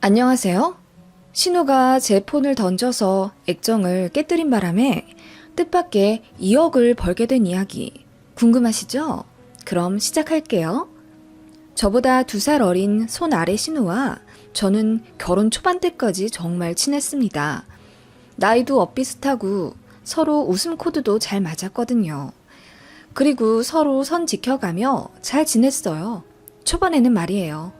안녕하세요. 신우가 제 폰을 던져서 액정을 깨뜨린 바람에 뜻밖의 2억을 벌게 된 이야기 궁금하시죠? 그럼 시작할게요. 저보다 2살 어린 손 아래 신우와 저는 결혼 초반 때까지 정말 친했습니다. 나이도 엇비슷하고 서로 웃음 코드도 잘 맞았거든요. 그리고 서로 선 지켜가며 잘 지냈어요. 초반에는 말이에요.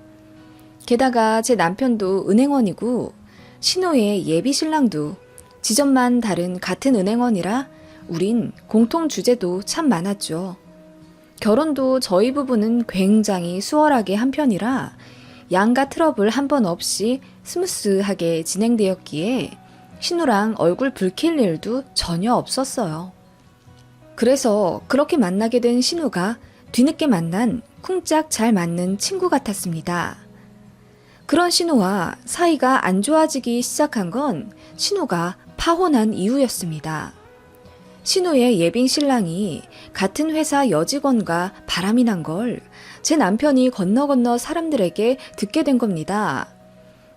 게다가 제 남편도 은행원이고 신우의 예비 신랑도 지점만 다른 같은 은행원이라 우린 공통 주제도 참 많았죠. 결혼도 저희 부부는 굉장히 수월하게 한 편이라 양가 트러블 한 번 없이 스무스하게 진행되었기에 신우랑 얼굴 붉힐 일도 전혀 없었어요. 그래서 그렇게 만나게 된 신우가 뒤늦게 만난 쿵짝 잘 맞는 친구 같았습니다. 그런 신우와 사이가 안 좋아지기 시작한 건 신우가 파혼한 이후였습니다. 신우의 예빈 신랑이 같은 회사 여직원과 바람이 난 걸 제 남편이 건너 사람들에게 듣게 된 겁니다.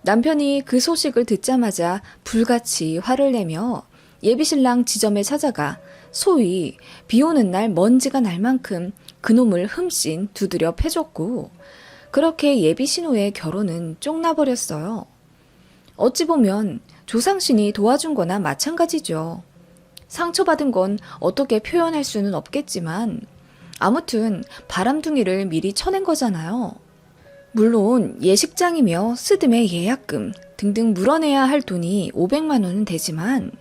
남편이 그 소식을 듣자마자 불같이 화를 내며 예비 신랑 지점에 찾아가 소위 비 오는 날 먼지가 날 만큼 그놈을 흠씬 두드려 패줬고 그렇게 예비 신우의 결혼은 쪽나버렸어요. 어찌 보면 조상신이 도와준 거나 마찬가지죠. 상처받은 건 어떻게 표현할 수는 없겠지만 아무튼 바람둥이를 미리 쳐낸 거잖아요. 물론 예식장이며 스드메 예약금 등등 물어내야 할 돈이 500만 원은 되지만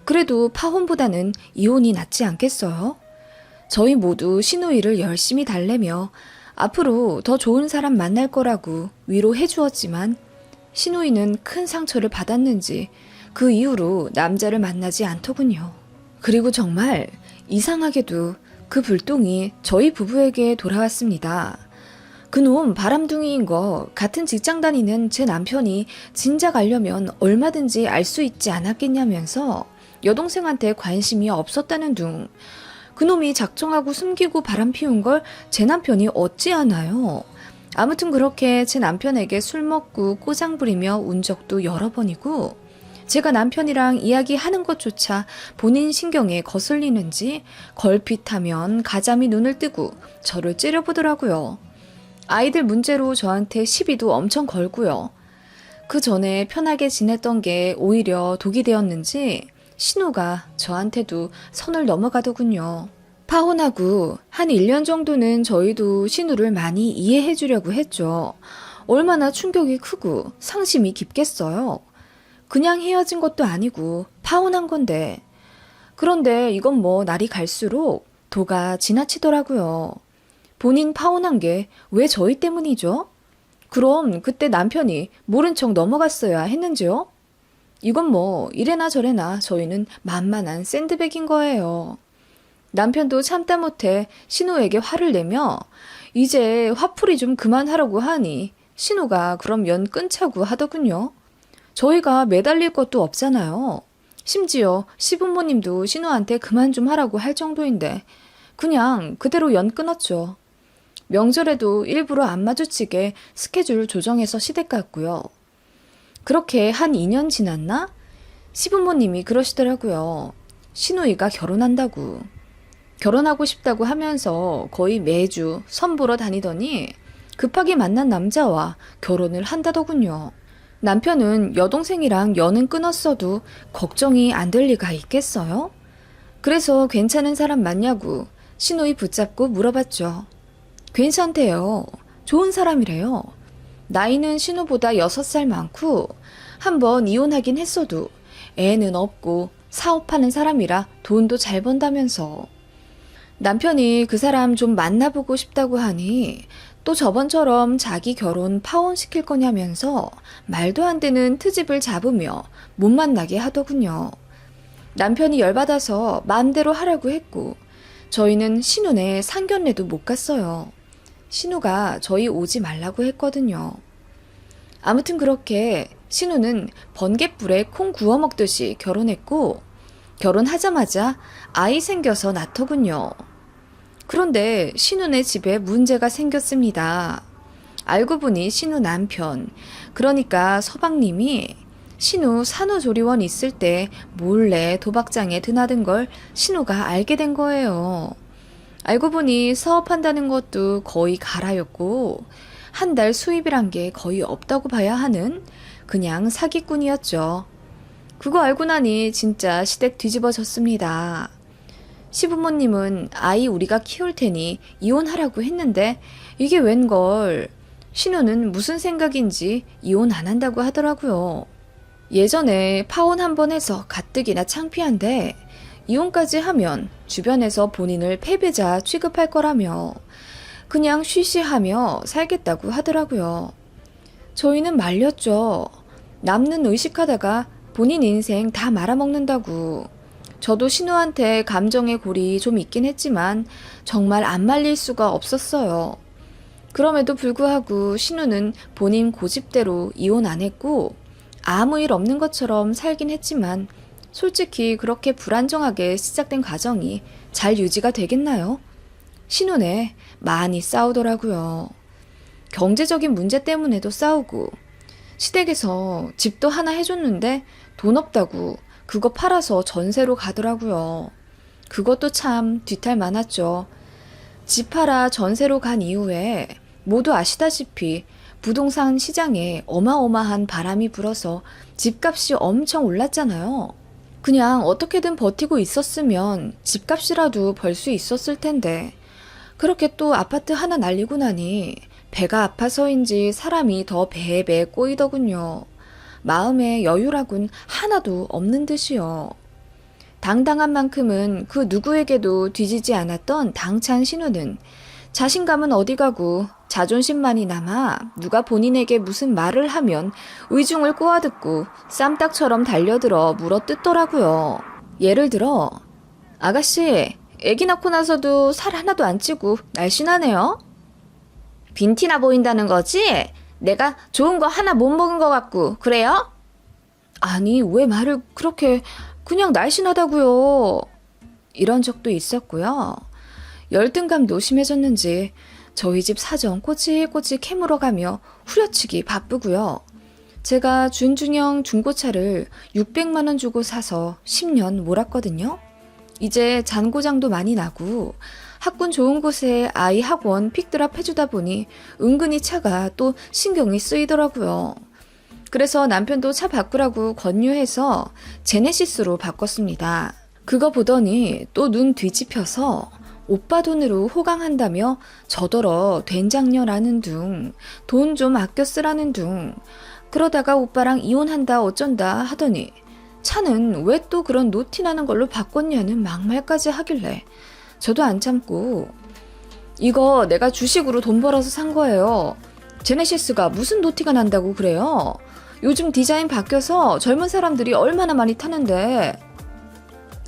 그래도 파혼보다는 이혼이 낫지 않겠어요? 저희 모두 신우이를 열심히 달래며 앞으로 더 좋은 사람 만날 거라고 위로해 주었지만 신우이는 큰 상처를 받았는지 그 이후로 남자를 만나지 않더군요. 그리고 정말 이상하게도 그 불똥이 저희 부부에게 돌아왔습니다. 그놈 바람둥이인 거 같은 직장 다니는 제 남편이 진작 알려면 얼마든지 알 수 있지 않았겠냐면서 여동생한테 관심이 없었다는 둥. 그놈이 작정하고 숨기고 바람 피운 걸 제 남편이 어찌 아나요? 아무튼 그렇게 제 남편에게 술 먹고 꼬장 부리며 운 적도 여러 번이고 제가 남편이랑 이야기하는 것조차 본인 신경에 거슬리는지 걸핏하면 가자미 눈을 뜨고 저를 째려보더라고요. 아이들 문제로 저한테 시비도 엄청 걸고요. 그 전에 편하게 지냈던 게 오히려 독이 되었는지 신우가 저한테도 선을 넘어가더군요. 파혼하고 한 1년 정도는 저희도 신우를 많이 이해해 주려고 했죠. 얼마나 충격이 크고 상심이 깊겠어요. 그냥 헤어진 것도 아니고 파혼한 건데. 그런데 이건 뭐 날이 갈수록 도가 지나치더라고요. 본인 파혼한 게 왜 저희 때문이죠? 그럼 그때 남편이 모른 척 넘어갔어야 했는지요? 이건 뭐 이래나 저래나 저희는 만만한 샌드백인 거예요. 남편도 참다 못해 신우에게 화를 내며 이제 화풀이 좀 그만하라고 하니 신우가 그럼 연 끊자고 하더군요. 저희가 매달릴 것도 없잖아요. 심지어 시부모님도 신우한테 그만 좀 하라고 할 정도인데 그냥 그대로 연 끊었죠. 명절에도 일부러 안 마주치게 스케줄 조정해서 시댁 갔고요. 그렇게 한 2년 지났나? 시부모님이 그러시더라고요. 신우이가 결혼한다고. 결혼하고 싶다고 하면서 거의 매주 선보러 다니더니 급하게 만난 남자와 결혼을 한다더군요. 남편은 여동생이랑 연은 끊었어도 걱정이 안 될 리가 있겠어요? 그래서 괜찮은 사람 맞냐고 신우이 붙잡고 물어봤죠. 괜찮대요. 좋은 사람이래요. 나이는 신우보다 6살 많고 한번 이혼하긴 했어도 애는 없고 사업하는 사람이라 돈도 잘 번다면서. 남편이 그 사람 좀 만나보고 싶다고 하니 또 저번처럼 자기 결혼 파혼시킬 거냐면서 말도 안 되는 트집을 잡으며 못 만나게 하더군요. 남편이 열받아서 마음대로 하라고 했고 저희는 신우네 상견례도 못 갔어요. 신우가 저희 오지 말라고 했거든요. 아무튼 그렇게 신우는 번갯불에 콩 구워 먹듯이 결혼했고 결혼하자마자 아이 생겨서 낳더군요. 그런데 신우네 집에 문제가 생겼습니다. 알고 보니 신우 남편, 그러니까 서방님이 신우 산후조리원 있을 때 몰래 도박장에 드나든 걸 신우가 알게 된 거예요. 알고 보니 사업한다는 것도 거의 가라였고 한 달 수입이란 게 거의 없다고 봐야 하는 그냥 사기꾼이었죠. 그거 알고 나니 진짜 시댁 뒤집어졌습니다. 시부모님은 아이 우리가 키울 테니 이혼하라고 했는데 이게 웬걸. 신우는 무슨 생각인지 이혼 안 한다고 하더라고요. 예전에 파혼 한 번 해서 가뜩이나 창피한데 이혼까지 하면 주변에서 본인을 패배자 취급할 거라며 그냥 쉬쉬하며 살겠다고 하더라고요. 저희는 말렸죠. 남는 의식하다가 본인 인생 다 말아먹는다고. 저도 신우한테 감정의 골이 좀 있긴 했지만 정말 안 말릴 수가 없었어요. 그럼에도 불구하고 신우는 본인 고집대로 이혼 안 했고 아무 일 없는 것처럼 살긴 했지만 솔직히 그렇게 불안정하게 시작된 과정이 잘 유지가 되겠나요? 신우네 많이 싸우더라고요. 경제적인 문제 때문에도 싸우고 시댁에서 집도 하나 해줬는데 돈 없다고 그거 팔아서 전세로 가더라고요. 그것도 참 뒤탈 많았죠. 집 팔아 전세로 간 이후에 모두 아시다시피 부동산 시장에 어마어마한 바람이 불어서 집값이 엄청 올랐잖아요. 그냥 어떻게든 버티고 있었으면 집값이라도 벌 수 있었을 텐데 그렇게 또 아파트 하나 날리고 나니 배가 아파서인지 사람이 더 배에 꼬이더군요. 마음에 여유라곤 하나도 없는 듯이요. 당당한 만큼은 그 누구에게도 뒤지지 않았던 당찬 신우는 자신감은 어디 가고 자존심만이 남아 누가 본인에게 무슨 말을 하면 의중을 꼬아듣고 쌈딱처럼 달려들어 물어뜯더라고요. 예를 들어 아가씨 애기 낳고 나서도 살 하나도 안 찌고 날씬하네요. 빈티나 보인다는 거지? 내가 좋은 거 하나 못 먹은 것 같고 그래요? 아니 왜 말을 그렇게 그냥 날씬하다고요. 이런 적도 있었고요. 열등감도 심해졌는지 저희 집 사정 꼬치꼬치 캐물어가며 후려치기 바쁘고요. 제가 준중형 중고차를 600만 원 주고 사서 10년 몰았거든요. 이제 잔고장도 많이 나고 학군 좋은 곳에 아이 학원 픽드랍 해주다 보니 은근히 차가 또 신경이 쓰이더라고요. 그래서 남편도 차 바꾸라고 권유해서 제네시스로 바꿨습니다. 그거 보더니 또 눈 뒤집혀서 오빠 돈으로 호강한다며 저더러 된장녀라는 둥, 돈 좀 아껴 쓰라는 둥, 그러다가 오빠랑 이혼한다 어쩐다 하더니 차는 왜 또 그런 노티나는 걸로 바꿨냐는 막말까지 하길래 저도 안 참고 이거 내가 주식으로 돈 벌어서 산 거예요. 제네시스가 무슨 노티가 난다고 그래요? 요즘 디자인 바뀌어서 젊은 사람들이 얼마나 많이 타는데.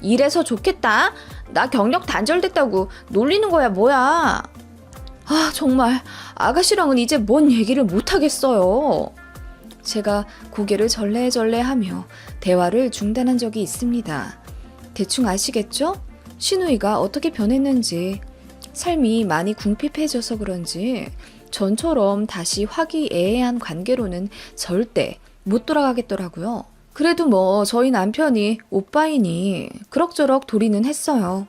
이래서 좋겠다. 나 경력 단절됐다고 놀리는 거야 뭐야. 아 정말 아가씨랑은 이제 뭔 얘기를 못하겠어요. 제가 고개를 절레절레하며 대화를 중단한 적이 있습니다. 대충 아시겠죠? 신우이가 어떻게 변했는지. 삶이 많이 궁핍해져서 그런지 전처럼 다시 화기애애한 관계로는 절대 못 돌아가겠더라고요. 그래도 뭐 저희 남편이 오빠이니 그럭저럭 도리는 했어요.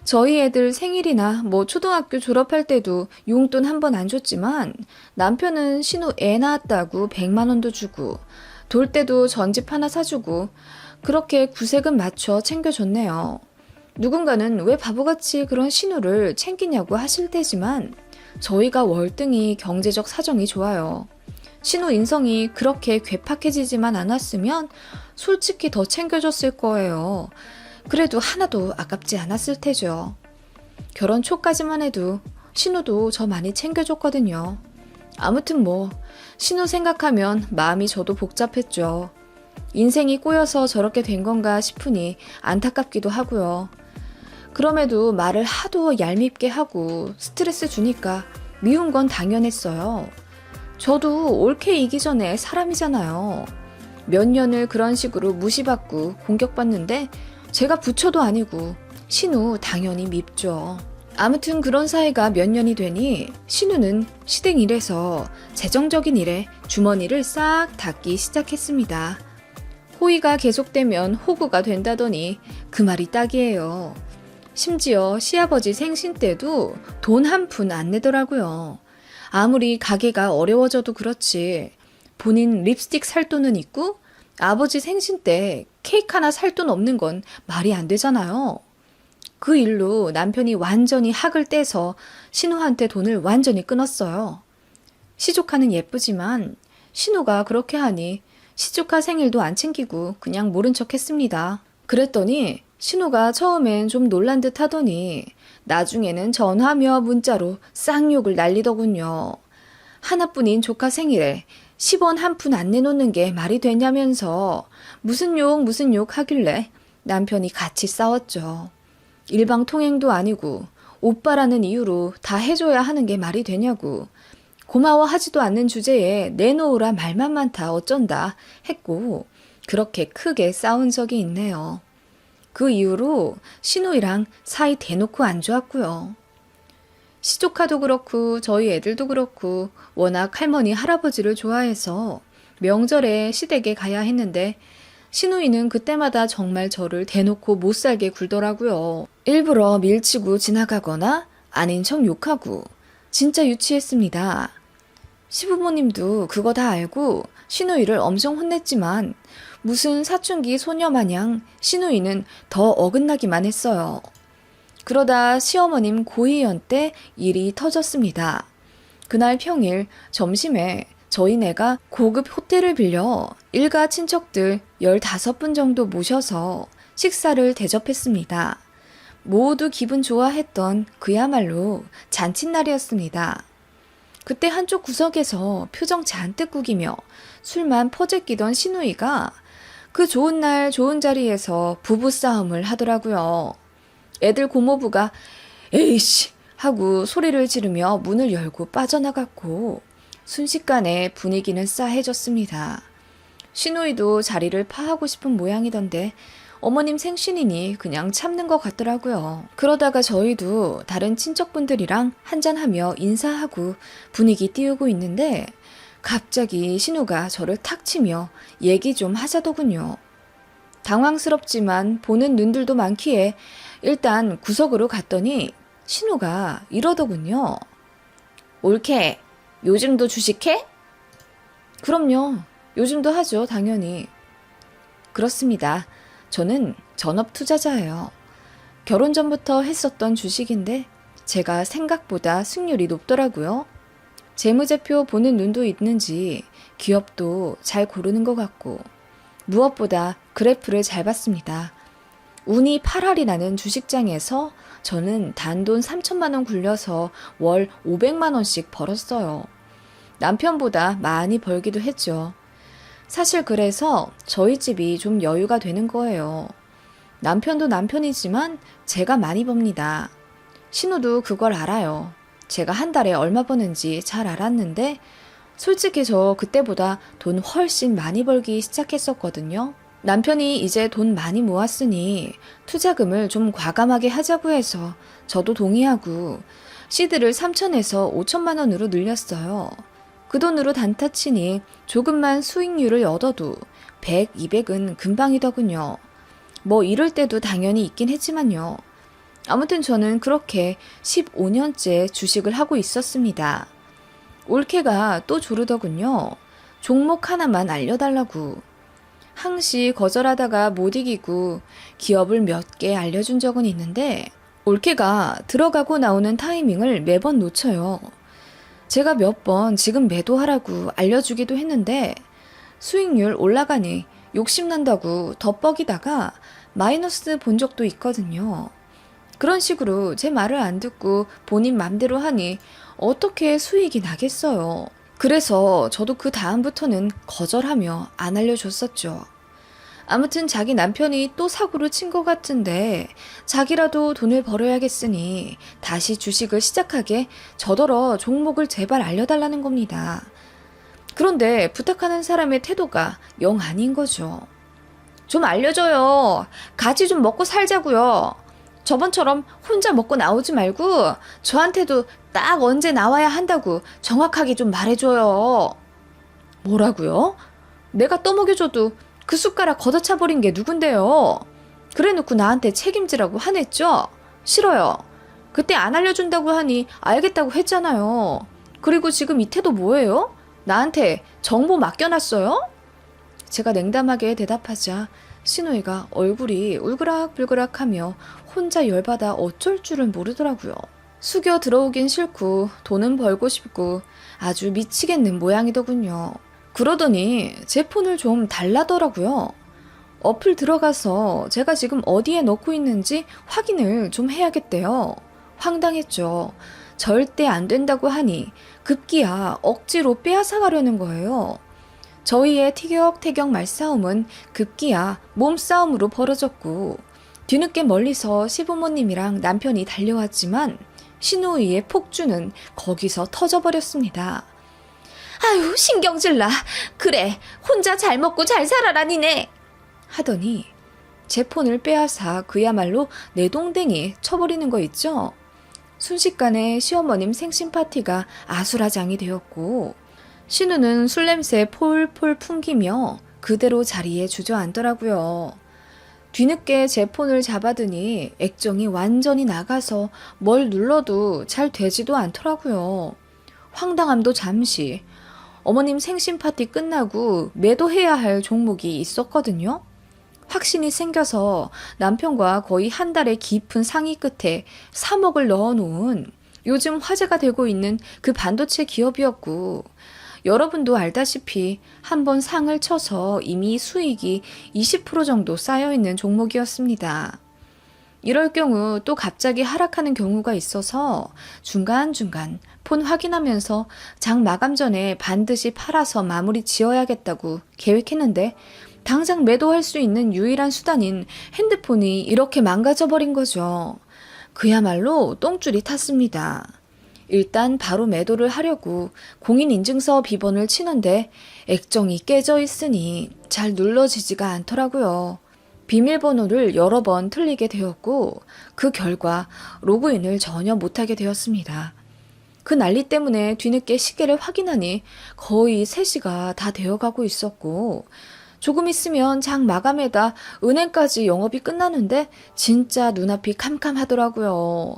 저희 애들 생일이나 뭐 초등학교 졸업할 때도 용돈 한 번 안 줬지만 남편은 신우 애 낳았다고 100만 원도 주고 돌 때도 전집 하나 사주고 그렇게 구색은 맞춰 챙겨줬네요. 누군가는 왜 바보같이 그런 신우를 챙기냐고 하실 테지만 저희가 월등히 경제적 사정이 좋아요. 신우 인성이 그렇게 괴팍해지지만 않았으면 솔직히 더 챙겨줬을 거예요. 그래도 하나도 아깝지 않았을 테죠. 결혼 초까지만 해도 신우도 저 많이 챙겨줬거든요. 아무튼 뭐 신우 생각하면 마음이 저도 복잡했죠. 인생이 꼬여서 저렇게 된 건가 싶으니 안타깝기도 하고요. 그럼에도 말을 하도 얄밉게 하고 스트레스 주니까 미운 건 당연했어요. 저도 옳게 이기 전에 사람이잖아요. 몇 년을 그런 식으로 무시받고 공격받는데 제가 부처도 아니고 신우 당연히 밉죠. 아무튼 그런 사이가 몇 년이 되니 신우는 시댁 일에서 재정적인 일에 주머니를 싹 닫기 시작했습니다. 호의가 계속되면 호구가 된다더니 그 말이 딱이에요. 심지어 시아버지 생신 때도 돈 한 푼 안 내더라고요. 아무리 가게가 어려워져도 그렇지 본인 립스틱 살 돈은 있고 아버지 생신 때 케이크 하나 살 돈 없는 건 말이 안 되잖아요. 그 일로 남편이 완전히 학을 떼서 신우한테 돈을 완전히 끊었어요. 시조카는 예쁘지만 신우가 그렇게 하니 시조카 생일도 안 챙기고 그냥 모른 척 했습니다. 그랬더니 신우가 처음엔 좀 놀란 듯 하더니 나중에는 전화며 문자로 쌍욕을 날리더군요. 하나뿐인 조카 생일에 10원 한 푼 안 내놓는 게 말이 되냐면서 무슨 욕 하길래 남편이 같이 싸웠죠. 일방통행도 아니고 오빠라는 이유로 다 해줘야 하는 게 말이 되냐고 고마워하지도 않는 주제에 내놓으라 말만 많다 어쩐다 했고 그렇게 크게 싸운 적이 있네요. 그 이후로 신우이랑 사이 대놓고 안 좋았고요. 시조카도 그렇고 저희 애들도 그렇고 워낙 할머니 할아버지를 좋아해서 명절에 시댁에 가야 했는데 신우이는 그때마다 정말 저를 대놓고 못살게 굴더라고요. 일부러 밀치고 지나가거나 아닌 척 욕하고 진짜 유치했습니다. 시부모님도 그거 다 알고 신우이를 엄청 혼냈지만 무슨 사춘기 소녀 마냥 신우이는 더 어긋나기만 했어요. 그러다 시어머님 고이연 때 일이 터졌습니다. 그날 평일 점심에 저희네가 고급 호텔을 빌려 일가 친척들 15분 정도 모셔서 식사를 대접했습니다. 모두 기분 좋아했던 그야말로 잔칫날이었습니다. 그때 한쪽 구석에서 표정 잔뜩 구기며 술만 퍼제끼던 신우이가 그 좋은 날 좋은 자리에서 부부싸움을 하더라고요. 애들 고모부가 에이씨 하고 소리를 지르며 문을 열고 빠져나갔고 순식간에 분위기는 싸해졌습니다. 신우이도 자리를 파하고 싶은 모양이던데 어머님 생신이니 그냥 참는 것 같더라고요. 그러다가 저희도 다른 친척분들이랑 한잔하며 인사하고 분위기 띄우고 있는데 갑자기 신우가 저를 탁 치며 얘기 좀 하자더군요. 당황스럽지만 보는 눈들도 많기에 일단 구석으로 갔더니 신우가 이러더군요. 올케, 요즘도 주식해? 그럼요. 요즘도 하죠, 당연히. 그렇습니다. 저는 전업 투자자예요. 결혼 전부터 했었던 주식인데 제가 생각보다 승률이 높더라고요. 재무제표 보는 눈도 있는지 기업도 잘 고르는 것 같고 무엇보다 그래프를 잘 봤습니다. 운이 8할이 나는 주식장에서 저는 단돈 3천만 원 굴려서 월 500만 원씩 벌었어요. 남편보다 많이 벌기도 했죠. 사실 그래서 저희 집이 좀 여유가 되는 거예요. 남편도 남편이지만 제가 많이 법니다. 신우도 그걸 알아요. 제가 한 달에 얼마 버는지 잘 알았는데 솔직히 저 그때보다 돈 훨씬 많이 벌기 시작했었거든요. 남편이 이제 돈 많이 모았으니 투자금을 좀 과감하게 하자고 해서 저도 동의하고 시드를 3천에서 5천만 원으로 늘렸어요. 그 돈으로 단타 치니 조금만 수익률을 얻어도 100, 200은 금방이더군요. 뭐 이럴 때도 당연히 있긴 했지만요. 아무튼 저는 그렇게 15년째 주식을 하고 있었습니다. 올케가 또 조르더군요. 종목 하나만 알려달라고. 항시 거절하다가 못 이기고 기업을 몇 개 알려준 적은 있는데 올케가 들어가고 나오는 타이밍을 매번 놓쳐요. 제가 몇 번 지금 매도하라고 알려주기도 했는데 수익률 올라가니 욕심난다고 덧벅이다가 마이너스 본 적도 있거든요. 그런 식으로 제 말을 안 듣고 본인 맘대로 하니 어떻게 수익이 나겠어요. 그래서 저도 그 다음부터는 거절하며 안 알려줬었죠. 아무튼 자기 남편이 또 사고를 친 것 같은데 자기라도 돈을 벌어야겠으니 다시 주식을 시작하게 저더러 종목을 제발 알려달라는 겁니다. 그런데 부탁하는 사람의 태도가 영 아닌 거죠. 좀 알려줘요. 같이 좀 먹고 살자고요. 저번처럼 혼자 먹고 나오지 말고 저한테도 딱 언제 나와야 한다고 정확하게 좀 말해줘요. 뭐라고요? 내가 떠먹여줘도 그 숟가락 걷어차버린 게 누군데요? 그래놓고 나한테 책임지라고 화냈죠? 싫어요. 그때 안 알려준다고 하니 알겠다고 했잖아요. 그리고 지금 이 태도 뭐예요? 나한테 정보 맡겨놨어요? 제가 냉담하게 대답하자 신우이가 얼굴이 울그락불그락하며 혼자 열받아 어쩔 줄은 모르더라고요. 숙여 들어오긴 싫고 돈은 벌고 싶고 아주 미치겠는 모양이더군요. 그러더니 제 폰을 좀 달라더라고요. 어플 들어가서 제가 지금 어디에 넣고 있는지 확인을 좀 해야겠대요. 황당했죠. 절대 안 된다고 하니 급기야 억지로 빼앗아가려는 거예요. 저희의 티격태격 말싸움은 급기야 몸싸움으로 벌어졌고 뒤늦게 멀리서 시부모님이랑 남편이 달려왔지만 신우이의 폭주는 거기서 터져버렸습니다. 아유 신경질나. 그래 혼자 잘 먹고 잘 살아라 니네. 하더니 제 폰을 빼앗아 그야말로 내동댕이 쳐버리는 거 있죠. 순식간에 시어머님 생신 파티가 아수라장이 되었고 신우는 술 냄새 폴폴 풍기며 그대로 자리에 주저앉더라고요. 뒤늦게 제 폰을 잡아드니 액정이 완전히 나가서 뭘 눌러도 잘 되지도 않더라고요. 황당함도 잠시. 어머님 생신 파티 끝나고 매도해야 할 종목이 있었거든요. 확신이 생겨서 남편과 거의 한 달의 깊은 상의 끝에 3억을 넣어놓은 요즘 화제가 되고 있는 그 반도체 기업이었고 여러분도 알다시피 한번 상을 쳐서 이미 수익이 20% 정도 쌓여있는 종목이었습니다. 이럴 경우 또 갑자기 하락하는 경우가 있어서 중간중간 폰 확인하면서 장 마감 전에 반드시 팔아서 마무리 지어야겠다고 계획했는데 당장 매도할 수 있는 유일한 수단인 핸드폰이 이렇게 망가져버린 거죠. 그야말로 똥줄이 탔습니다. 일단 바로 매도를 하려고 공인인증서 비번을 치는데 액정이 깨져 있으니 잘 눌러지지가 않더라고요. 비밀번호를 여러 번 틀리게 되었고 그 결과 로그인을 전혀 못하게 되었습니다. 그 난리 때문에 뒤늦게 시계를 확인하니 거의 3시가 다 되어가고 있었고 조금 있으면 장 마감에다 은행까지 영업이 끝나는데 진짜 눈앞이 캄캄하더라고요.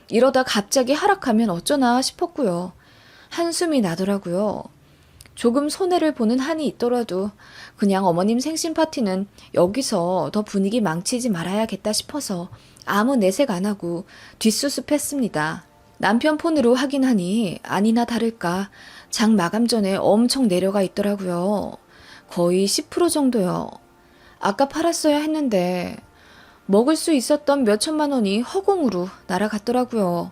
이러다 갑자기 하락하면 어쩌나 싶었고요. 한숨이 나더라고요. 조금 손해를 보는 한이 있더라도 그냥 어머님 생신 파티는 여기서 더 분위기 망치지 말아야겠다 싶어서 아무 내색 안 하고 뒷수습했습니다. 남편 폰으로 확인하니 아니나 다를까 장 마감 전에 엄청 내려가 있더라고요. 거의 10% 정도요. 아까 팔았어야 했는데 먹을 수 있었던 몇 천만 원이 허공으로 날아갔더라고요.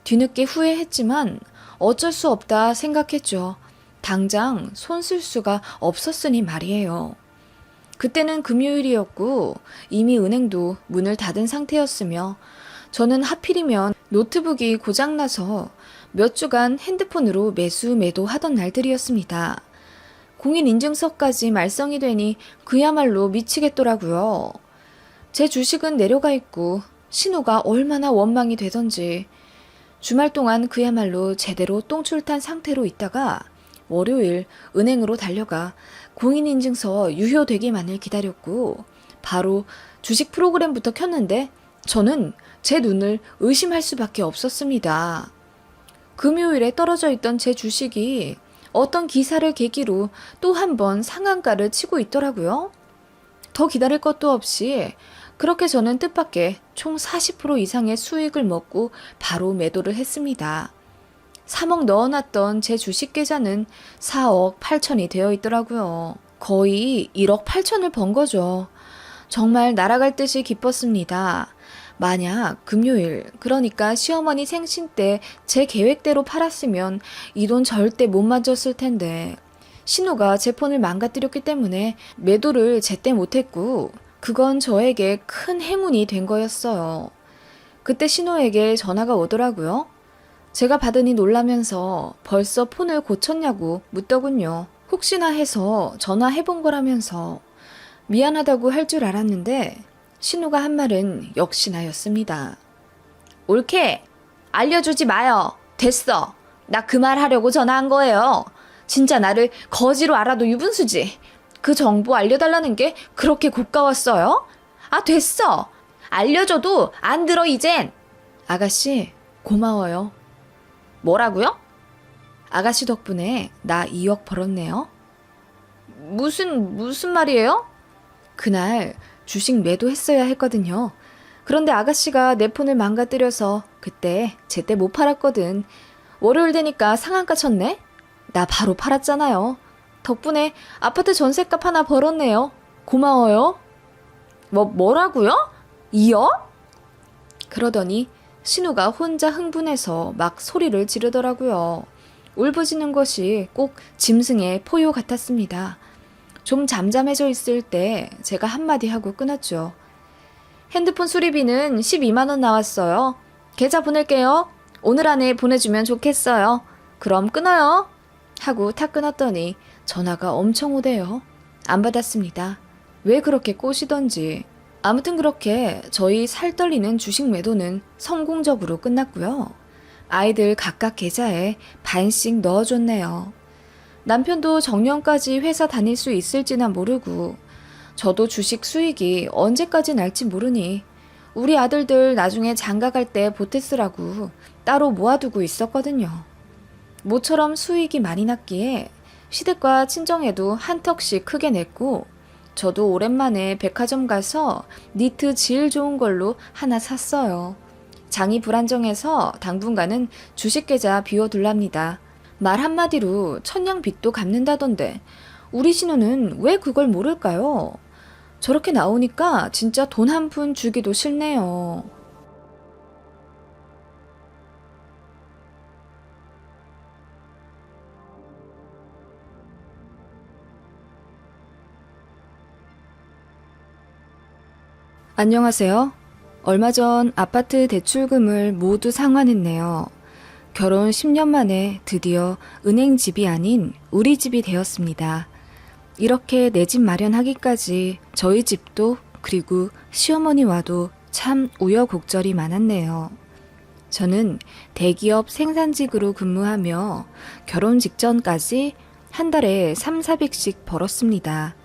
뒤늦게 후회했지만 어쩔 수 없다 생각했죠. 당장 손 쓸 수가 없었으니 말이에요. 그때는 금요일이었고 이미 은행도 문을 닫은 상태였으며 저는 하필이면 노트북이 고장나서 몇 주간 핸드폰으로 매수 매도하던 날들이었습니다. 공인인증서까지 말썽이 되니 그야말로 미치겠더라고요. 제 주식은 내려가 있고 신우가 얼마나 원망이 되던지 주말 동안 그야말로 제대로 똥줄탄 상태로 있다가 월요일 은행으로 달려가 공인인증서 유효되기만을 기다렸고 바로 주식 프로그램부터 켰는데 저는 제 눈을 의심할 수밖에 없었습니다. 금요일에 떨어져 있던 제 주식이 어떤 기사를 계기로 또 한 번 상한가를 치고 있더라고요. 더 기다릴 것도 없이 그렇게 저는 뜻밖의 총 40% 이상의 수익을 먹고 바로 매도를 했습니다. 3억 넣어놨던 제 주식 계좌는 4억 8천이 되어 있더라고요. 거의 1억 8천을 번 거죠. 정말 날아갈 듯이 기뻤습니다. 만약 금요일, 그러니까 시어머니 생신 때 제 계획대로 팔았으면 이 돈 절대 못 맞았을 텐데 신우가 제 폰을 망가뜨렸기 때문에 매도를 제때 못했고 그건 저에게 큰 행운이 된 거였어요. 그때 신우에게 전화가 오더라고요. 제가 받으니 놀라면서 벌써 폰을 고쳤냐고 묻더군요. 혹시나 해서 전화해본 거라면서 미안하다고 할 줄 알았는데 신우가 한 말은 역시나였습니다. 옳게 알려주지 마요. 됐어. 나 그 말 하려고 전화한 거예요. 진짜 나를 거지로 알아도 유분수지. 그 정보 알려달라는 게 그렇게 고가웠어요? 아, 됐어. 알려줘도 안 들어 이젠. 아가씨, 고마워요. 뭐라고요? 아가씨 덕분에 나 2억 벌었네요. 무슨 말이에요? 그날 주식 매도했어야 했거든요. 그런데 아가씨가 내 폰을 망가뜨려서 그때 제때 못 팔았거든. 월요일 되니까 상한가 쳤네? 나 바로 팔았잖아요. 덕분에 아파트 전셋값 하나 벌었네요. 고마워요. 뭐라고요? 2억? 그러더니 신우가 혼자 흥분해서 막 소리를 지르더라고요. 울부짖는 것이 꼭 짐승의 포효 같았습니다. 좀 잠잠해져 있을 때 제가 한마디 하고 끊었죠. 핸드폰 수리비는 12만 원 나왔어요. 계좌 보낼게요. 오늘 안에 보내주면 좋겠어요. 그럼 끊어요. 하고 탁 끊었더니 전화가 엄청 오대요. 안 받았습니다. 왜 그렇게 꼬시던지. 아무튼 그렇게 저희 살떨리는 주식 매도는 성공적으로 끝났고요. 아이들 각각 계좌에 반씩 넣어줬네요. 남편도 정년까지 회사 다닐 수 있을지나 모르고 저도 주식 수익이 언제까지 날지 모르니 우리 아들들 나중에 장가갈 때 보태 쓰라고 따로 모아두고 있었거든요. 모처럼 수익이 많이 났기에 시댁과 친정에도 한턱씩 크게 냈고 저도 오랜만에 백화점 가서 니트 질 좋은 걸로 하나 샀어요. 장이 불안정해서 당분간은 주식 계좌 비워둘랍니다. 말 한마디로 천냥빚도 갚는다던데 우리 신우는 왜 그걸 모를까요? 저렇게 나오니까 진짜 돈 한 푼 주기도 싫네요. 안녕하세요. 얼마 전 아파트 대출금을 모두 상환했네요. 결혼 10년 만에 드디어 은행 집이 아닌 우리 집이 되었습니다. 이렇게 내 집 마련하기까지 저희 집도 그리고 시어머니와도 참 우여곡절이 많았네요. 저는 대기업 생산직으로 근무하며 결혼 직전까지 한 달에 3,400씩 벌었습니다.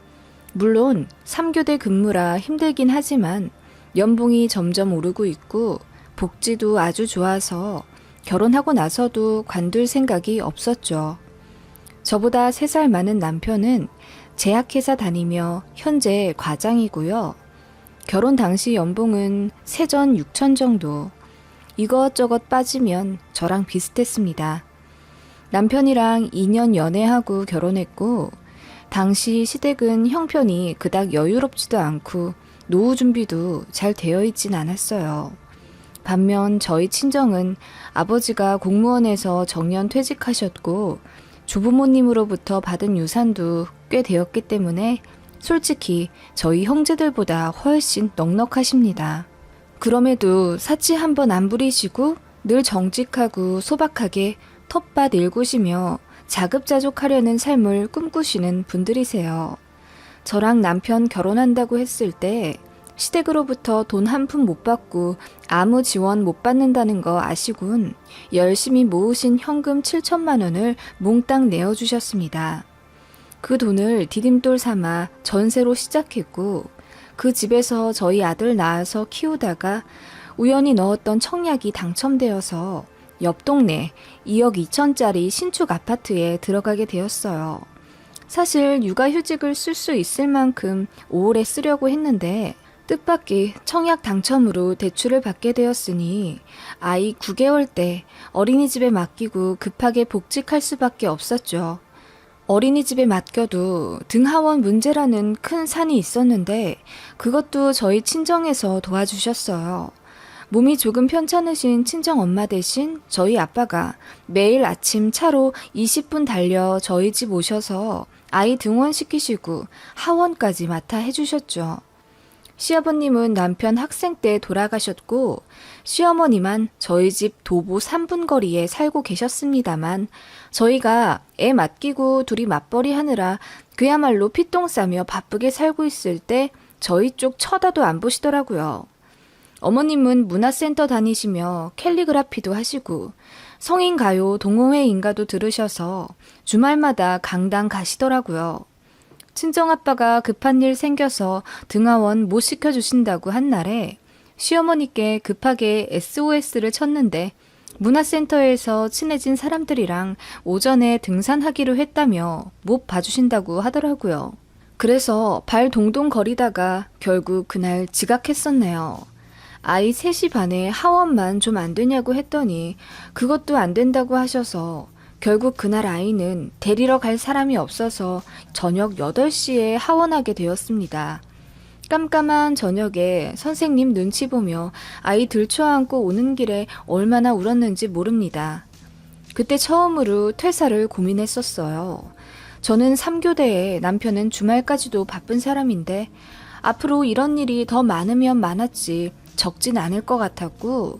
물론 3교대 근무라 힘들긴 하지만 연봉이 점점 오르고 있고 복지도 아주 좋아서 결혼하고 나서도 관둘 생각이 없었죠. 저보다 3살 많은 남편은 제약회사 다니며 현재 과장이고요. 결혼 당시 연봉은 세전 6천 정도. 이것저것 빠지면 저랑 비슷했습니다. 남편이랑 2년 연애하고 결혼했고 당시 시댁은 형편이 그닥 여유롭지도 않고 노후 준비도 잘 되어 있진 않았어요. 반면 저희 친정은 아버지가 공무원에서 정년 퇴직하셨고 조부모님으로부터 받은 유산도 꽤 되었기 때문에 솔직히 저희 형제들보다 훨씬 넉넉하십니다. 그럼에도 사치 한번 안 부리시고 늘 정직하고 소박하게 텃밭 일구시며 자급자족하려는 삶을 꿈꾸시는 분들이세요. 저랑 남편 결혼한다고 했을 때 시댁으로부터 돈 한 푼 못 받고 아무 지원 못 받는다는 거 아시군 열심히 모으신 현금 7천만 원을 몽땅 내어주셨습니다. 그 돈을 디딤돌 삼아 전세로 시작했고 그 집에서 저희 아들 낳아서 키우다가 우연히 넣었던 청약이 당첨되어서 옆 동네 2억 2천짜리 신축 아파트에 들어가게 되었어요. 사실 육아휴직을 쓸 수 있을 만큼 오래 쓰려고 했는데 뜻밖의 청약 당첨으로 대출을 받게 되었으니 아이 9개월 때 어린이집에 맡기고 급하게 복직할 수밖에 없었죠. 어린이집에 맡겨도 등하원 문제라는 큰 산이 있었는데 그것도 저희 친정에서 도와주셨어요. 몸이 조금 편찮으신 친정엄마 대신 저희 아빠가 매일 아침 차로 20분 달려 저희 집 오셔서 아이 등원시키시고 하원까지 맡아 해주셨죠. 시아버님은 남편 학생 때 돌아가셨고 시어머니만 저희 집 도보 3분 거리에 살고 계셨습니다만 저희가 애 맡기고 둘이 맞벌이 하느라 그야말로 피똥 싸며 바쁘게 살고 있을 때 저희 쪽 쳐다도 안 보시더라고요. 어머님은 문화센터 다니시며 캘리그라피도 하시고 성인 가요 동호회 인가도 들으셔서 주말마다 강당 가시더라고요. 친정아빠가 급한 일 생겨서 등하원 못 시켜주신다고 한 날에 시어머니께 급하게 SOS를 쳤는데 문화센터에서 친해진 사람들이랑 오전에 등산하기로 했다며 못 봐주신다고 하더라고요. 그래서 발 동동 거리다가 결국 그날 지각했었네요. 아이 3시 반에 하원만 좀 안 되냐고 했더니 그것도 안 된다고 하셔서 결국 그날 아이는 데리러 갈 사람이 없어서 저녁 8시에 하원하게 되었습니다. 깜깜한 저녁에 선생님 눈치 보며 아이 들쳐안고 오는 길에 얼마나 울었는지 모릅니다. 그때 처음으로 퇴사를 고민했었어요. 저는 3교대에 남편은 주말까지도 바쁜 사람인데 앞으로 이런 일이 더 많으면 많았지 적진 않을 것 같았고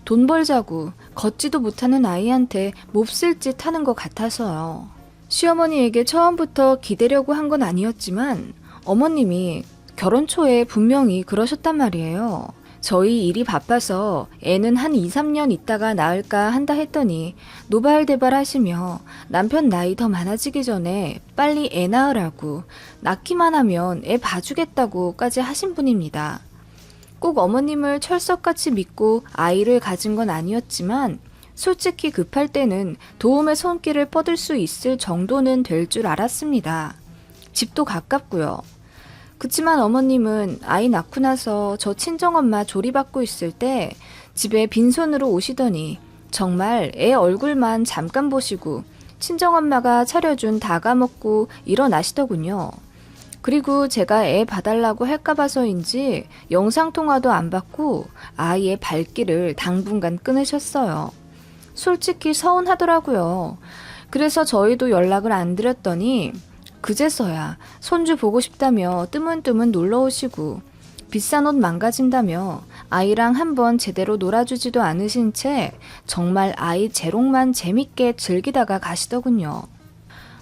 돈 벌자고 걷지도 못하는 아이한테 몹쓸 짓 하는 것 같아서요. 시어머니에게 처음부터 기대려고 한 건 아니었지만 어머님이 결혼 초에 분명히 그러셨단 말이에요. 저희 일이 바빠서 애는 한 2, 3년 있다가 낳을까 한다 했더니 노발대발 하시며 남편 나이 더 많아지기 전에 빨리 애 낳으라고 낳기만 하면 애 봐주겠다고까지 하신 분입니다. 꼭 어머님을 철석같이 믿고 아이를 가진 건 아니었지만 솔직히 급할 때는 도움의 손길을 뻗을 수 있을 정도는 될 줄 알았습니다. 집도 가깝고요. 그치만 어머님은 아이 낳고 나서 저 친정엄마 조리받고 있을 때 집에 빈손으로 오시더니 정말 애 얼굴만 잠깐 보시고 친정엄마가 차려준 다가 먹고 일어나시더군요. 그리고 제가 애 봐달라고 할까 봐서인지 영상통화도 안 받고 아이의 발길을 당분간 끊으셨어요. 솔직히 서운하더라고요. 그래서 저희도 연락을 안 드렸더니 그제서야 손주 보고 싶다며 뜨문뜨문 놀러 오시고 비싼 옷 망가진다며 아이랑 한번 제대로 놀아주지도 않으신 채 정말 아이 재롱만 재밌게 즐기다가 가시더군요.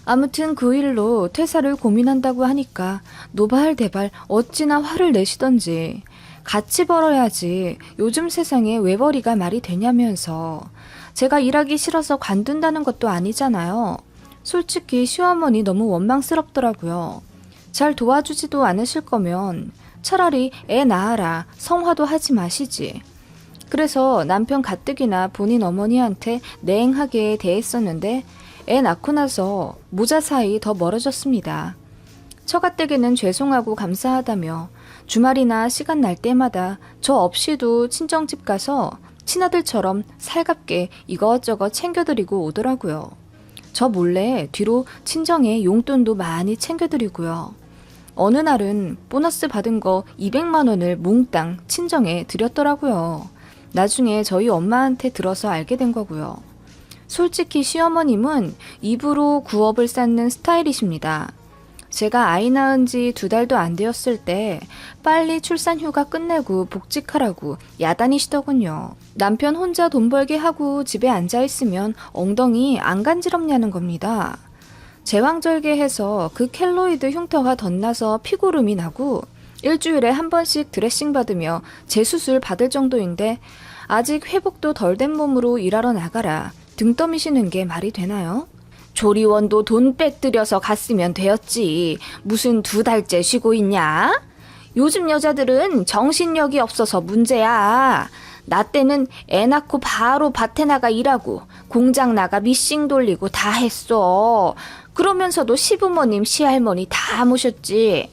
아무튼 그 일로 퇴사를 고민한다고 하니까 노발대발 어찌나 화를 내시던지 같이 벌어야지 요즘 세상에 외벌이가 말이 되냐면서 제가 일하기 싫어서 관둔다는 것도 아니잖아요. 솔직히 시어머니 너무 원망스럽더라고요. 잘 도와주지도 않으실 거면 차라리 애 낳아라 성화도 하지 마시지. 그래서 남편 가뜩이나 본인 어머니한테 냉하게 대했었는데 애 낳고 나서 모자 사이 더 멀어졌습니다. 처가댁에는 죄송하고 감사하다며 주말이나 시간 날 때마다 저 없이도 친정집 가서 친아들처럼 살갑게 이것저것 챙겨드리고 오더라고요. 저 몰래 뒤로 친정에 용돈도 많이 챙겨드리고요. 어느 날은 보너스 받은 거 200만 원을 몽땅 친정에 드렸더라고요. 나중에 저희 엄마한테 들어서 알게 된 거고요. 솔직히 시어머님은 입으로 구업을 쌓는 스타일이십니다. 제가 아이 낳은 지 2달도 안 되었을 때 빨리 출산휴가 끝내고 복직하라고 야단이시더군요. 남편 혼자 돈 벌게 하고 집에 앉아있으면 엉덩이 안 간지럽냐는 겁니다. 제왕절개해서 그 켈로이드 흉터가 덧나서 피고름이 나고 일주일에 한 번씩 드레싱 받으며 재수술 받을 정도인데 아직 회복도 덜 된 몸으로 일하러 나가라 등 떠미시는 게 말이 되나요? 조리원도 돈 빼뜨려서 갔으면 되었지. 무슨 2달째 쉬고 있냐? 요즘 여자들은 정신력이 없어서 문제야. 나 때는 애 낳고 바로 밭에 나가 일하고 공장 나가 미싱 돌리고 다 했어. 그러면서도 시부모님, 시할머니 다 모셨지.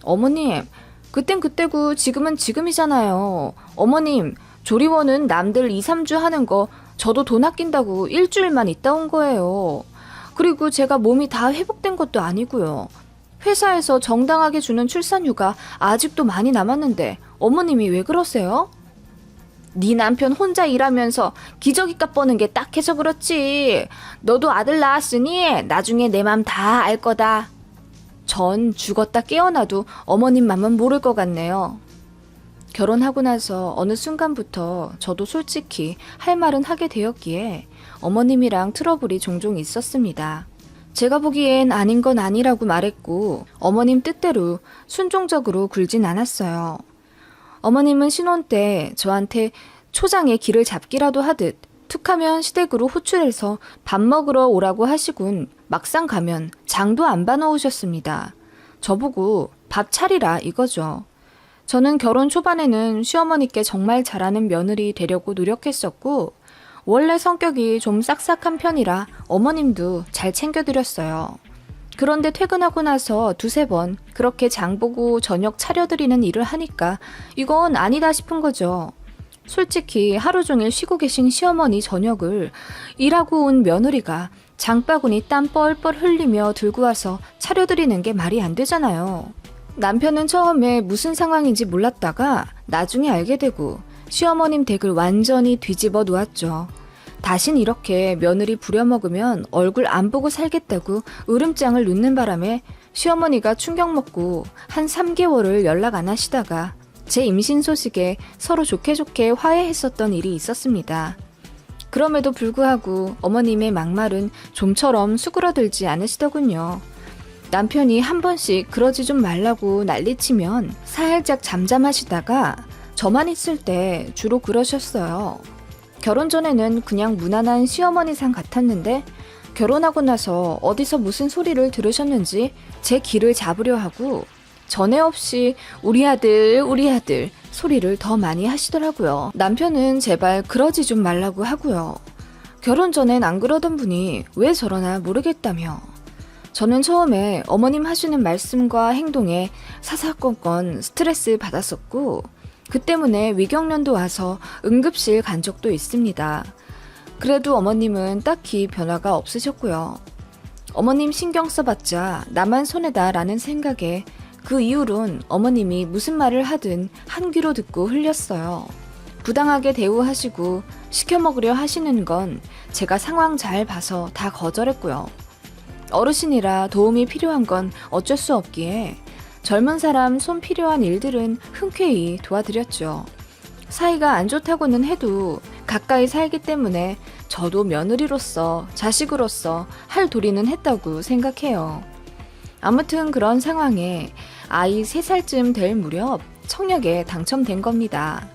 어머님, 그땐 그때고 지금은 지금이잖아요. 어머님, 조리원은 남들 2, 3주 하는 거 저도 돈 아낀다고 일주일만 있다 온 거예요. 그리고 제가 몸이 다 회복된 것도 아니고요. 회사에서 정당하게 주는 출산휴가 아직도 많이 남았는데 어머님이 왜 그러세요? 네 남편 혼자 일하면서 기저귀값 버는 게 딱해서 그렇지. 너도 아들 낳았으니 나중에 내 맘 다 알 거다. 전 죽었다 깨어나도 어머님 맘은 모를 것 같네요. 결혼하고 나서 어느 순간부터 저도 솔직히 할 말은 하게 되었기에 어머님이랑 트러블이 종종 있었습니다. 제가 보기엔 아닌 건 아니라고 말했고 어머님 뜻대로 순종적으로 굴진 않았어요. 어머님은 신혼 때 저한테 초장에 기를 잡기라도 하듯 툭하면 시댁으로 호출해서 밥 먹으러 오라고 하시군 막상 가면 장도 안 봐놓으셨습니다. 저보고 밥 차리라 이거죠. 저는 결혼 초반에는 시어머니께 정말 잘하는 며느리 되려고 노력했었고 원래 성격이 좀 싹싹한 편이라 어머님도 잘 챙겨드렸어요. 그런데 퇴근하고 나서 두세 번 그렇게 장보고 저녁 차려드리는 일을 하니까 이건 아니다 싶은 거죠. 솔직히 하루 종일 쉬고 계신 시어머니 저녁을 일하고 온 며느리가 장바구니 땀 뻘뻘 흘리며 들고 와서 차려드리는 게 말이 안 되잖아요. 남편은 처음에 무슨 상황인지 몰랐다가 나중에 알게 되고 시어머님 댁을 완전히 뒤집어 놓았죠. 다신 이렇게 며느리 부려먹으면 얼굴 안 보고 살겠다고 으름장을 놓는 바람에 시어머니가 충격 먹고 한 3개월을 연락 안 하시다가 제 임신 소식에 서로 좋게 좋게 화해했었던 일이 있었습니다. 그럼에도 불구하고 어머님의 막말은 좀처럼 수그러들지 않으시더군요. 남편이 한 번씩 그러지 좀 말라고 난리치면 살짝 잠잠하시다가 저만 있을 때 주로 그러셨어요. 결혼 전에는 그냥 무난한 시어머니 상 같았는데 결혼하고 나서 어디서 무슨 소리를 들으셨는지 제 귀를 잡으려 하고 전에 없이 우리 아들 소리를 더 많이 하시더라고요. 남편은 제발 그러지 좀 말라고 하고요. 결혼 전엔 안 그러던 분이 왜 저러나 모르겠다며. 저는 처음에 어머님 하시는 말씀과 행동에 사사건건 스트레스 받았었고 그 때문에 위경련도 와서 응급실 간 적도 있습니다. 그래도 어머님은 딱히 변화가 없으셨고요. 어머님 신경 써봤자 나만 손해다 라는 생각에 그 이후론 어머님이 무슨 말을 하든 한 귀로 듣고 흘렸어요. 부당하게 대우하시고 시켜먹으려 하시는 건 제가 상황 잘 봐서 다 거절했고요. 어르신이라 도움이 필요한 건 어쩔 수 없기에 젊은 사람 손 필요한 일들은 흔쾌히 도와드렸죠. 사이가 안 좋다고는 해도 가까이 살기 때문에 저도 며느리로서 자식으로서 할 도리는 했다고 생각해요. 아무튼 그런 상황에 아이 3살쯤 될 무렵 청약에 당첨된 겁니다.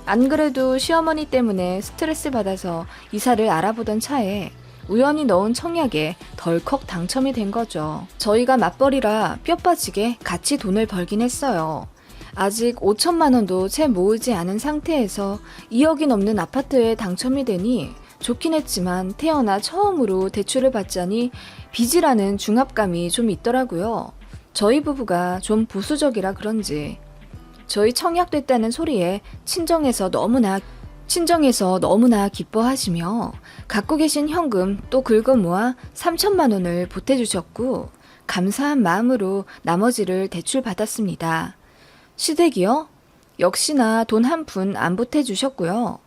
안 그래도 시어머니 때문에 스트레스 받아서 이사를 알아보던 차에 우연히 넣은 청약에 덜컥 당첨이 된 거죠. 저희가 맞벌이라 뼈 빠지게 같이 돈을 벌긴 했어요. 아직 5천만 원도 채 모으지 않은 상태에서 2억이 넘는 아파트에 당첨이 되니 좋긴 했지만 태어나 처음으로 대출을 받자니 빚이라는 중압감이 좀 있더라고요. 저희 부부가 좀 보수적이라 그런지 저희 청약됐다는 소리에 친정에서 너무나 기뻐하시며 갖고 계신 현금 또 긁어 모아 3천만 원을 보태주셨고 감사한 마음으로 나머지를 대출받았습니다. 시댁이요? 역시나 돈 한 푼 안 보태주셨고요.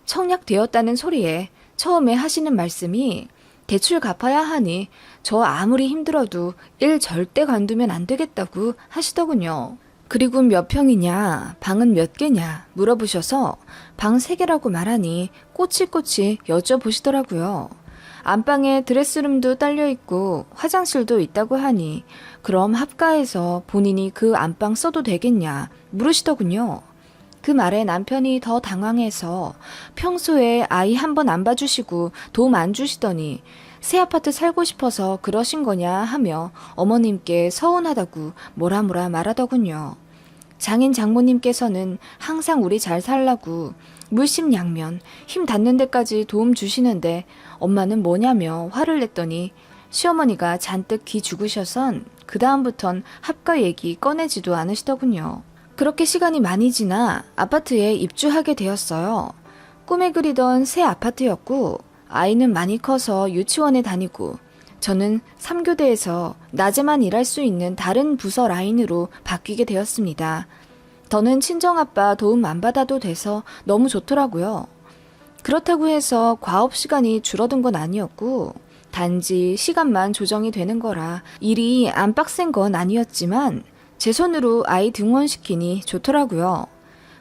청약되었다는 소리에 처음에 하시는 말씀이 대출 갚아야 하니 저 아무리 힘들어도 일 절대 관두면 안 되겠다고 하시더군요. 그리고 몇 평이냐, 방은 몇 개냐 물어보셔서 방 3개라고 말하니 꼬치꼬치 여쭤보시더라고요. 안방에 드레스룸도 딸려있고 화장실도 있다고 하니 그럼 합가해서 본인이 그 안방 써도 되겠냐 물으시더군요. 그 말에 남편이 더 당황해서 평소에 아이 한 번 안 봐주시고 도움 안 주시더니 새 아파트 살고 싶어서 그러신 거냐 하며 어머님께 서운하다고 뭐라 말하더군요. 장인 장모님께서는 항상 우리 잘 살라고 물심양면 힘 닿는 데까지 도움 주시는데 엄마는 뭐냐며 화를 냈더니 시어머니가 잔뜩 기 죽으셔선 그 다음부턴 합가 얘기 꺼내지도 않으시더군요. 그렇게 시간이 많이 지나 아파트에 입주하게 되었어요. 꿈에 그리던 새 아파트였고 아이는 많이 커서 유치원에 다니고 저는 3교대에서 낮에만 일할 수 있는 다른 부서 라인으로 바뀌게 되었습니다. 더는 친정아빠 도움 안 받아도 돼서 너무 좋더라고요. 그렇다고 해서 과업 시간이 줄어든 건 아니었고 단지 시간만 조정이 되는 거라 일이 안 빡센 건 아니었지만 제 손으로 아이 등원시키니 좋더라고요.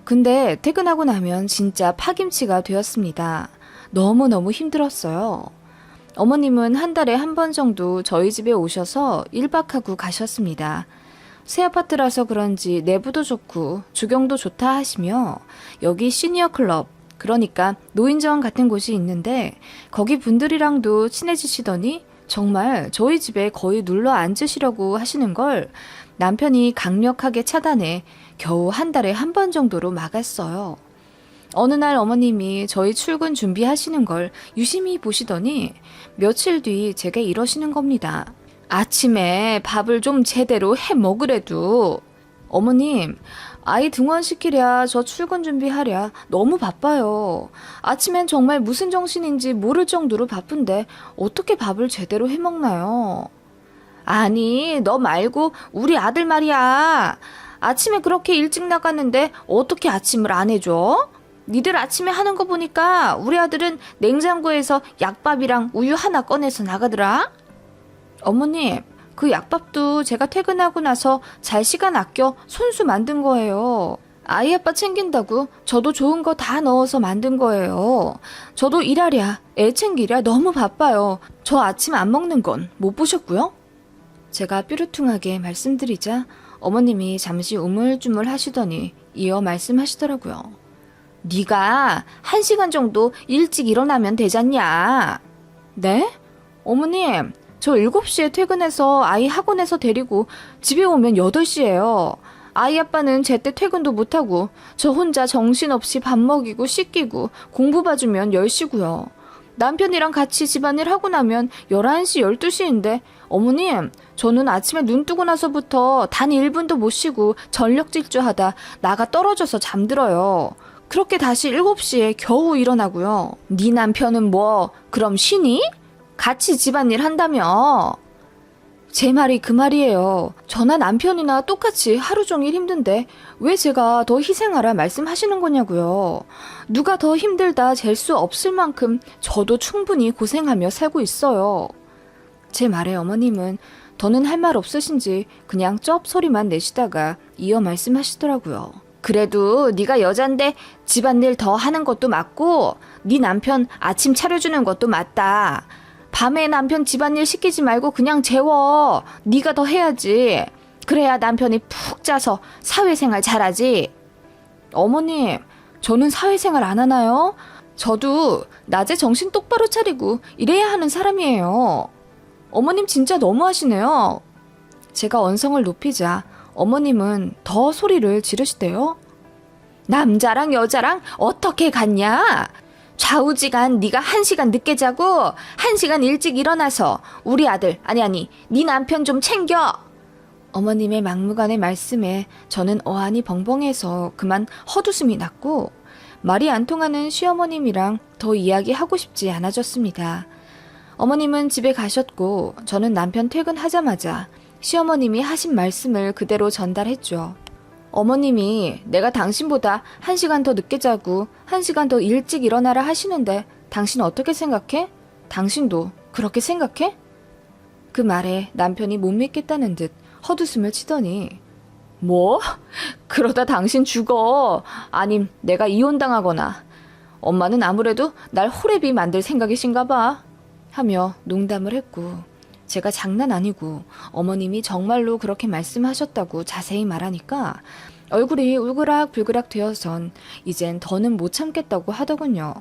근데 퇴근하고 나면 진짜 파김치가 되었습니다. 너무너무 힘들었어요. 어머님은 한 달에 한 번 정도 저희 집에 오셔서 1박하고 가셨습니다. 새 아파트라서 그런지 내부도 좋고 주경도 좋다 하시며 여기 시니어 클럽, 그러니까 노인정 같은 곳이 있는데 거기 분들이랑도 친해지시더니 정말 저희 집에 거의 눌러 앉으시려고 하시는 걸 남편이 강력하게 차단해 겨우 한 달에 한 번 정도로 막았어요. 어느 날 어머님이 저희 출근 준비하시는 걸 유심히 보시더니 며칠 뒤 제게 이러시는 겁니다. 아침에 밥을 좀 제대로 해 먹으래도. 어머님, 아이 등원시키랴 저 출근 준비하랴 너무 바빠요. 아침엔 정말 무슨 정신인지 모를 정도로 바쁜데 어떻게 밥을 제대로 해 먹나요? 아니, 너 말고 우리 아들 말이야. 아침에 그렇게 일찍 나갔는데 어떻게 아침을 안 해줘? 니들 아침에 하는 거 보니까 우리 아들은 냉장고에서 약밥이랑 우유 하나 꺼내서 나가더라. 어머님, 그 약밥도 제가 퇴근하고 나서 잘 시간 아껴 손수 만든 거예요. 아이 아빠 챙긴다고 저도 좋은 거 다 넣어서 만든 거예요. 저도 일하랴, 애 챙기랴 너무 바빠요. 저 아침 안 먹는 건 못 보셨고요? 제가 뾰루퉁하게 말씀드리자 어머님이 잠시 우물쭈물 하시더니 이어 말씀하시더라고요. 네가 1시간 정도 일찍 일어나면 되잖냐. 네? 어머님, 저 7시에 퇴근해서 아이 학원에서 데리고 집에 오면 8시예요. 아이 아빠는 제때 퇴근도 못하고 저 혼자 정신없이 밥 먹이고 씻기고 공부 봐주면 10시고요. 남편이랑 같이 집안일 하고 나면 11시, 12시인데 어머님, 저는 아침에 눈 뜨고 나서부터 단 1분도 못 쉬고 전력 질주하다 나가 떨어져서 잠들어요. 그렇게 다시 7시에 겨우 일어나고요. 네 남편은 뭐 그럼 쉬니? 같이 집안일 한다며. 제 말이 그 말이에요. 저나 남편이나 똑같이 하루 종일 힘든데 왜 제가 더 희생하라 말씀하시는 거냐고요. 누가 더 힘들다 잴 수 없을 만큼 저도 충분히 고생하며 살고 있어요. 제 말에 어머님은 더는 할 말 없으신지 그냥 쩝 소리만 내시다가 이어 말씀하시더라고요. 그래도 네가 여잔데 집안일 더 하는 것도 맞고 네 남편 아침 차려주는 것도 맞다. 밤에 남편 집안일 시키지 말고 그냥 재워. 네가 더 해야지. 그래야 남편이 푹 자서 사회생활 잘하지. 어머님, 저는 사회생활 안 하나요? 저도 낮에 정신 똑바로 차리고 이래야 하는 사람이에요. 어머님 진짜 너무하시네요. 제가 언성을 높이자 어머님은 더 소리를 지르시대요. 남자랑 여자랑 어떻게 같냐? 좌우지간 네가 1시간 늦게 자고 1시간 일찍 일어나서 우리 아들, 아니 네 남편 좀 챙겨. 어머님의 막무가내 말씀에 저는 어안이 벙벙해서 그만 헛웃음이 났고 말이 안 통하는 시어머님이랑 더 이야기하고 싶지 않아졌습니다. 어머님은 집에 가셨고 저는 남편 퇴근하자마자 시어머님이 하신 말씀을 그대로 전달했죠. 어머님이 내가 당신보다 1시간 더 늦게 자고 1시간 더 일찍 일어나라 하시는데 당신 어떻게 생각해? 당신도 그렇게 생각해? 그 말에 남편이 못 믿겠다는 듯 헛웃음을 치더니 뭐? 그러다 당신 죽어. 아님 내가 이혼당하거나. 엄마는 아무래도 날 호래비 만들 생각이신가 봐. 하며 농담을 했고 제가 장난 아니고 어머님이 정말로 그렇게 말씀하셨다고 자세히 말하니까 얼굴이 울그락불그락 되어선 이젠 더는 못 참겠다고 하더군요.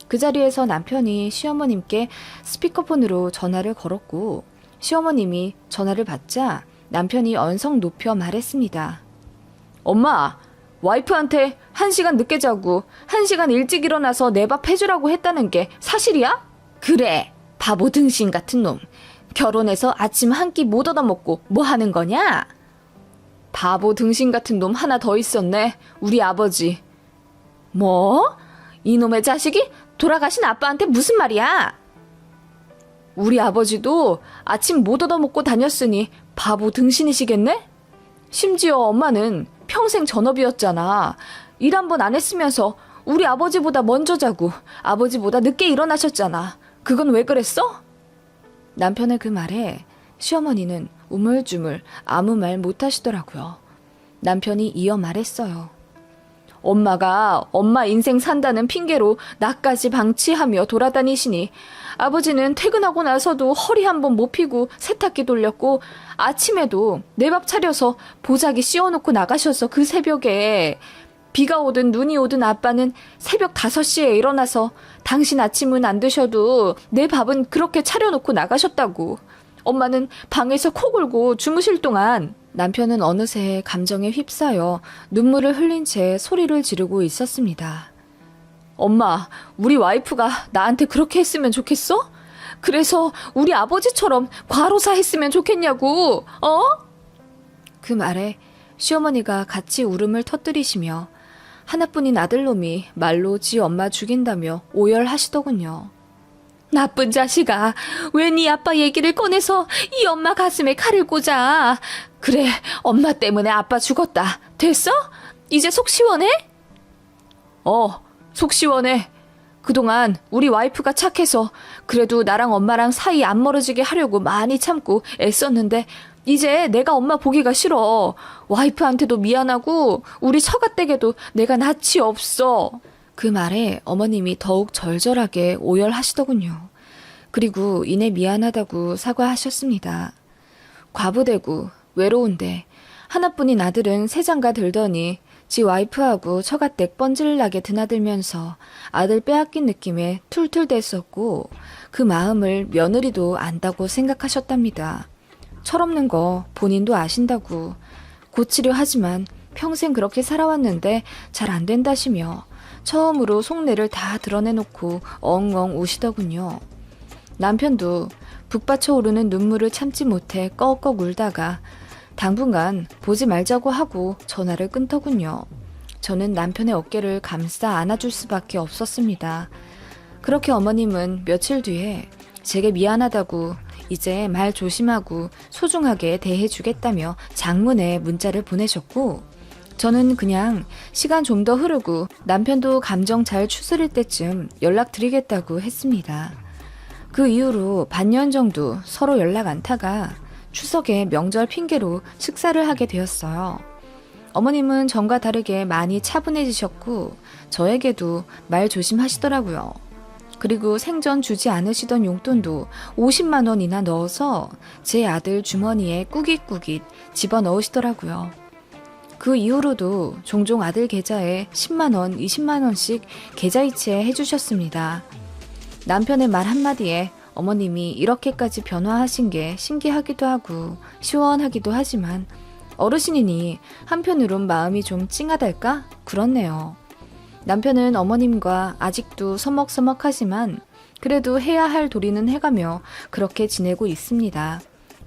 그 자리에서 남편이 시어머님께 스피커폰으로 전화를 걸었고 시어머님이 전화를 받자 남편이 언성 높여 말했습니다. 엄마, 와이프한테 1시간 늦게 자고 1시간 일찍 일어나서 내 밥 해주라고 했다는 게 사실이야? 그래, 바보 등신 같은 놈. 결혼해서 아침 한 끼 못 얻어먹고 뭐 하는 거냐? 바보 등신 같은 놈 하나 더 있었네. 우리 아버지. 뭐? 이놈의 자식이 돌아가신 아빠한테 무슨 말이야? 우리 아버지도 아침 못 얻어먹고 다녔으니 바보 등신이시겠네? 심지어 엄마는 평생 전업이었잖아. 일 한 번 안 했으면서 우리 아버지보다 먼저 자고 아버지보다 늦게 일어나셨잖아. 그건 왜 그랬어? 남편의 그 말에 시어머니는 우물쭈물 아무 말 못하시더라고요. 남편이 이어 말했어요. 엄마가 엄마 인생 산다는 핑계로 나까지 방치하며 돌아다니시니 아버지는 퇴근하고 나서도 허리 한번 못 펴고 세탁기 돌렸고 아침에도 내 밥 차려서 보자기 씌워놓고 나가셔서 그 새벽에 비가 오든 눈이 오든 아빠는 새벽 5시에 일어나서 당신 아침은 안 드셔도 내 밥은 그렇게 차려놓고 나가셨다고. 엄마는 방에서 코 골고 주무실 동안 남편은 어느새 감정에 휩싸여 눈물을 흘린 채 소리를 지르고 있었습니다. 엄마, 우리 와이프가 나한테 그렇게 했으면 좋겠어? 그래서 우리 아버지처럼 과로사 했으면 좋겠냐고, 어? 그 말에 시어머니가 같이 울음을 터뜨리시며 하나뿐인 아들놈이 말로 지 엄마 죽인다며 오열하시더군요. 나쁜 자식아, 왜 네 아빠 얘기를 꺼내서 이 엄마 가슴에 칼을 꽂아. 그래, 엄마 때문에 아빠 죽었다. 됐어? 이제 속 시원해? 속 시원해. 그동안 우리 와이프가 착해서 그래도 나랑 엄마랑 사이 안 멀어지게 하려고 많이 참고 애썼는데 이제 내가 엄마 보기가 싫어. 와이프한테도 미안하고 우리 처가댁에도 내가 낯이 없어. 그 말에 어머님이 더욱 절절하게 오열하시더군요. 그리고 이내 미안하다고 사과하셨습니다. 과부되고 외로운데 하나뿐인 아들은 세장가 들더니 지 와이프하고 처가댁 뻔질나게 드나들면서 아들 빼앗긴 느낌에 툴툴댔었고 그 마음을 며느리도 안다고 생각하셨답니다. 철없는 거 본인도 아신다고 고치려 하지만 평생 그렇게 살아왔는데 잘 안 된다시며 처음으로 속내를 다 드러내놓고 엉엉 우시더군요. 남편도 북받쳐 오르는 눈물을 참지 못해 꺽꺽 울다가 당분간 보지 말자고 하고 전화를 끊더군요. 저는 남편의 어깨를 감싸 안아줄 수밖에 없었습니다. 그렇게 어머님은 며칠 뒤에 제게 미안하다고 이제 말 조심하고 소중하게 대해주겠다며 장문의 문자를 보내셨고 저는 그냥 시간 좀 더 흐르고 남편도 감정 잘 추스릴 때쯤 연락드리겠다고 했습니다. 그 이후로 반년 정도 서로 연락 안 타가 추석에 명절 핑계로 식사를 하게 되었어요. 어머님은 전과 다르게 많이 차분해지셨고 저에게도 말 조심하시더라고요. 그리고 생전 주지 않으시던 용돈도 50만 원이나 넣어서 제 아들 주머니에 꾸깃꾸깃 집어넣으시더라고요. 그 이후로도 종종 아들 계좌에 10만 원, 20만 원씩 계좌이체 해주셨습니다. 남편의 말 한마디에 어머님이 이렇게까지 변화하신 게 신기하기도 하고 시원하기도 하지만 어르신이니 한편으론 마음이 좀 찡하달까? 그렇네요. 남편은 어머님과 아직도 서먹서먹하지만 그래도 해야 할 도리는 해가며 그렇게 지내고 있습니다.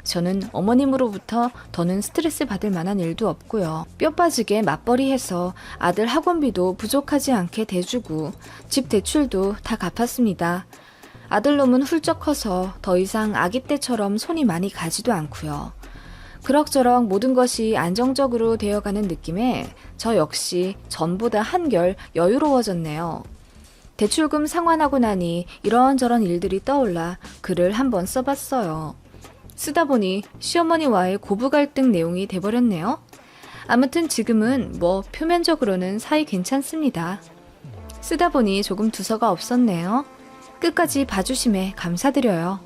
저는 어머님으로부터 더는 스트레스 받을 만한 일도 없고요. 뼈 빠지게 맞벌이해서 아들 학원비도 부족하지 않게 대주고 집 대출도 다 갚았습니다. 아들놈은 훌쩍 커서 더 이상 아기 때처럼 손이 많이 가지도 않고요. 그럭저럭 모든 것이 안정적으로 되어가는 느낌에 저 역시 전보다 한결 여유로워졌네요. 대출금 상환하고 나니 이런저런 일들이 떠올라 글을 한번 써봤어요. 쓰다 보니 시어머니와의 고부 갈등 내용이 돼버렸네요. 아무튼 지금은 뭐 표면적으로는 사이 괜찮습니다. 쓰다 보니 조금 두서가 없었네요. 끝까지 봐주심에 감사드려요.